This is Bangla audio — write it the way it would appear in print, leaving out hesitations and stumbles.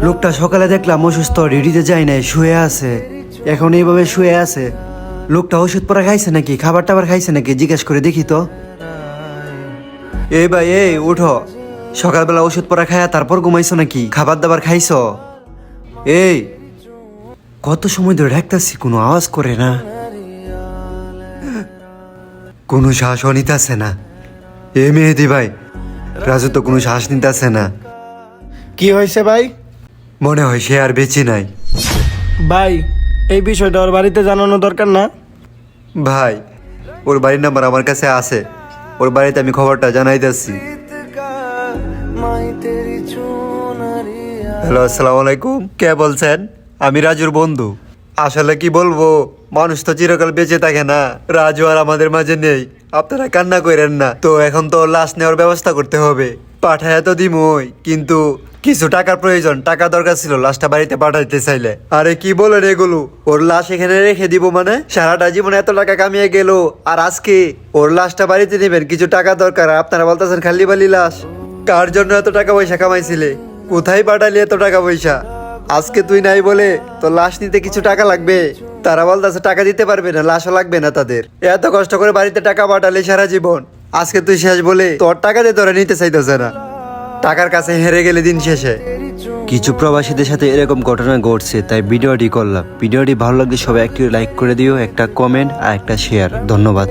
লোকটা সকালে দেখলাম অসুস্থ, ডিউটিতে যায় নাই, শুয়ে আছে। এখন এইভাবে শুয়ে আছে। লোকটা ওষুধ পরা খাইছে নাকি, খাবার টাবার খাইছে নাকি জিজ্ঞেস করে দেখি তো। এই ভাই, এই উঠো। সকালবেলা ওষুধ পরা খায়া তারপর ঘুমাইছো নাকি? খাবার দাবার খাইছো? এই কত সময় ধরে ডাকতাছি, কোনো আওয়াজ করে না, কোনো শ্বাসও নিতেছে না। এ মেহেদি ভাই, রাজু তো কোনো শ্বাস নিতেছে না। কি হয়েছে ভাই? মনে হয় সে আর বেঁচে নাই। ভাই, এই বিষয়টা ওর বাড়িতে জানানো দরকার না? ভাই, ওর বাড়ির নাম্বার আমার কাছে আছে, ওর বাড়িতে আমি খবরটা জানাইতেছি। হ্যালো, আসসালামু আলাইকুম। কে বলছেন? আমি রাজুর বন্ধু। আসলে কি বলবো, মানুষ তো চিরকাল বেঁচে থাকে না। রাজু আর আমাদের মাঝে নেই, আপনারা কান্না করেন না। তো এখন তো লাশ নেওয়ার ব্যবস্থা করতে হবে। পাঠায় তো দিমই, কিন্তু কিছু টাকার প্রয়োজন, টাকা দরকার ছিল লাশটা বাড়িতে পাঠাইতে চাইলে। আরে কি বলেন এগুলো? ওর লাশ এখানে রেখে দিব মানে? সারাটা জীবন এত টাকা কামিয়ে গেল, আর আজকে ওর লাশটা বাড়িতে নেবেন? কিছু টাকা দরকার, আপনারা বলতেছেন খালি বালি লাশ। কার জন্য এত টাকা পয়সা কামাইছিলে? কোথায় পাঠালি এত টাকা পয়সা? আজকে তুই নাই বলে তোর লাশ নিতে কিছু টাকা লাগবে। তারা বলতেছে টাকা দিতে পারবে না, লাশও লাগবে না তাদের। এত কষ্ট করে বাড়িতে টাকা পাঠালে সারা জীবন, আজকে তুই শেষ বলে তোর টাকা দিয়ে তোরা নিতে চাইতেছে না। টাকার কাছে হেরে গেলে দিন শেষে। কিছু প্রবাসীদের সাথে এরকম ঘটনা ঘটছে, তাই ভিডিওটি করলাম। ভিডিওটি ভালো লাগলে সবাই একটি লাইক করে দিও, একটা কমেন্ট আর একটা শেয়ার। ধন্যবাদ।